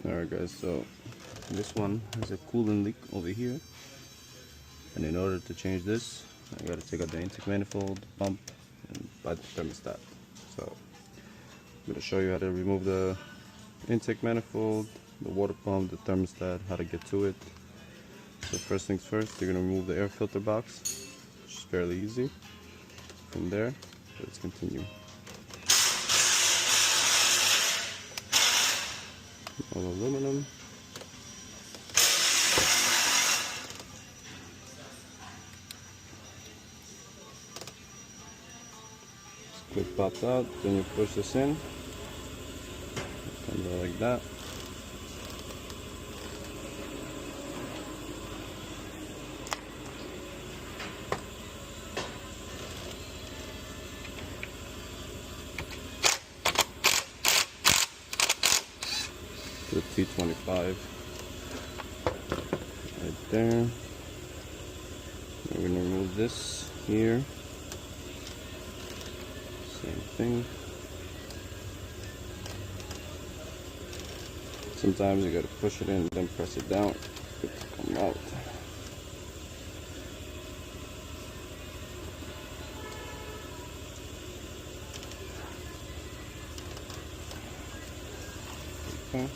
Alright guys, so this one has a coolant leak over here, and in order to change this I gotta take out the intake manifold, pump, and buy the thermostat. So I'm gonna show you how to remove the intake manifold, the water pump, the thermostat, how to get to it. So first things first, you're gonna remove the air filter box, which is fairly easy. From there, let's continue. All aluminum. Clip pops out, then you push this in. It comes out like that. The T25 right there. We're going to remove this here. Same thing. Sometimes you got to push it in, then press it down for it to come out. Okay.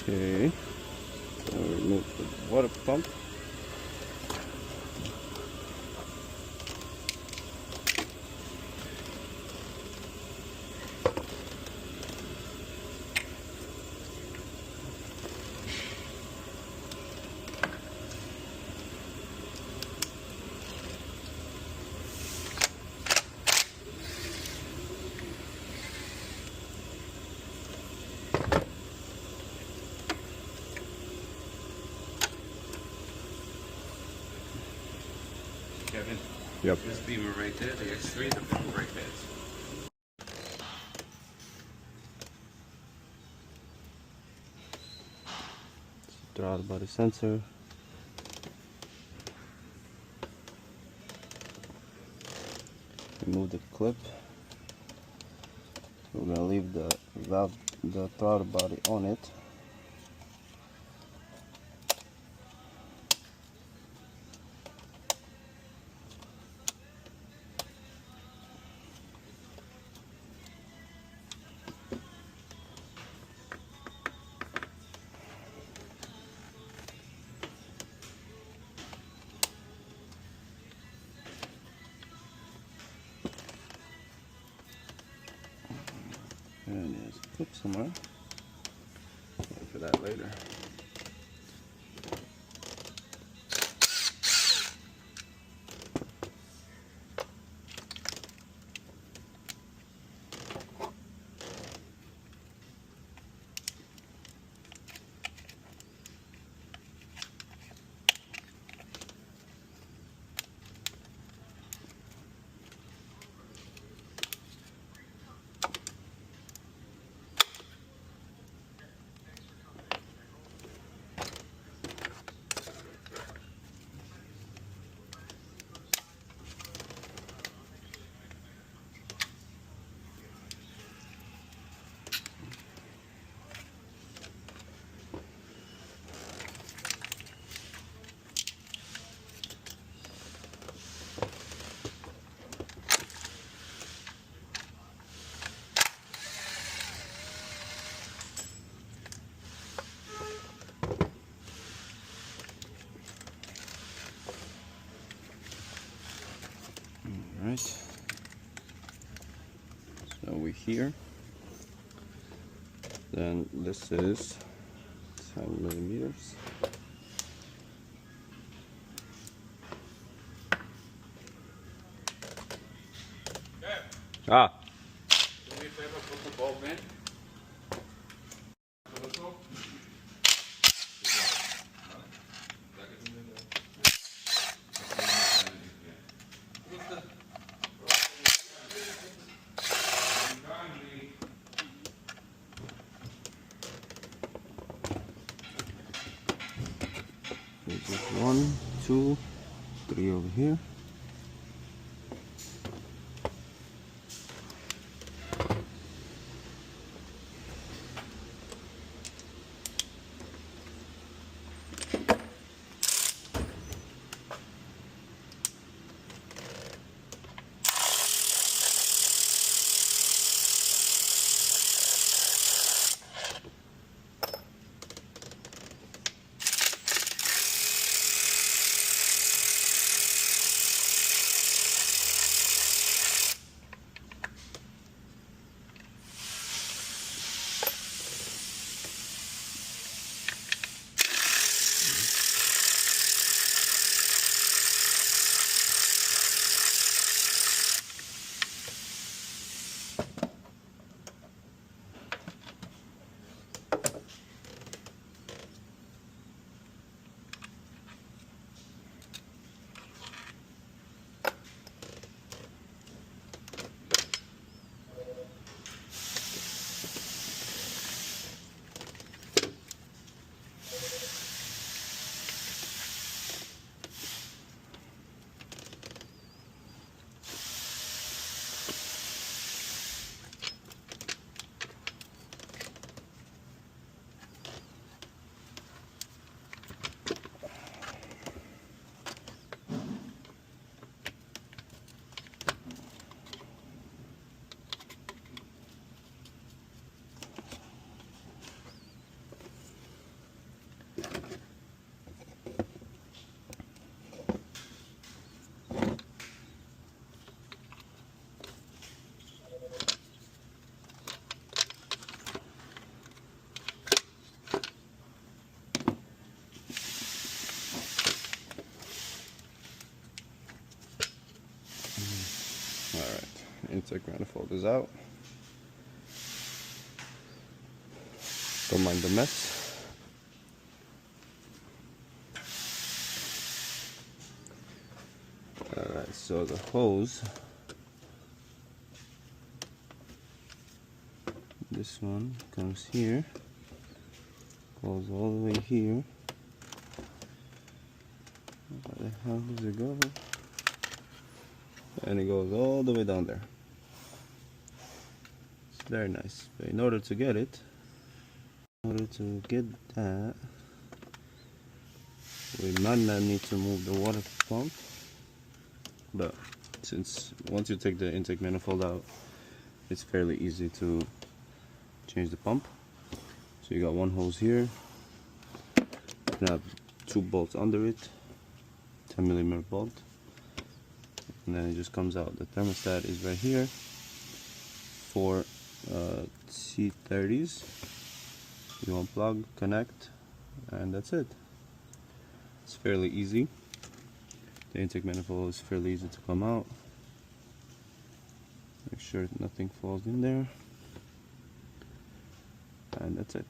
Okay, so remove the water pump. Kevin? Yep. This beamer right there, the X3, the fuel brake pads. Throttle body sensor. Remove the clip. We're gonna leave the valve, the throttle body on it. And there's a clip somewhere. Wait for that later. Alright, so we're here. Then this is 10 millimeters. Ah! Do me a favor, put the bulb in. There's 1, 2, 3 over here. intake manifold is out. Don't mind the mess. Alright, so the hose, this one comes here, goes all the way here. Where the hell does it go? And it goes all the way down there. It's very nice. But in order to get that, we might not need to move the water pump. But since once you take the intake manifold out, it's fairly easy to change the pump. So you got one hose here. You have 2 bolts under it, 10mm bolt, and then it just comes out. The thermostat is right here for T30s. You unplug, connect, and that's it. It's fairly easy. The intake manifold is fairly easy to come out. Make sure nothing falls in there, and that's it.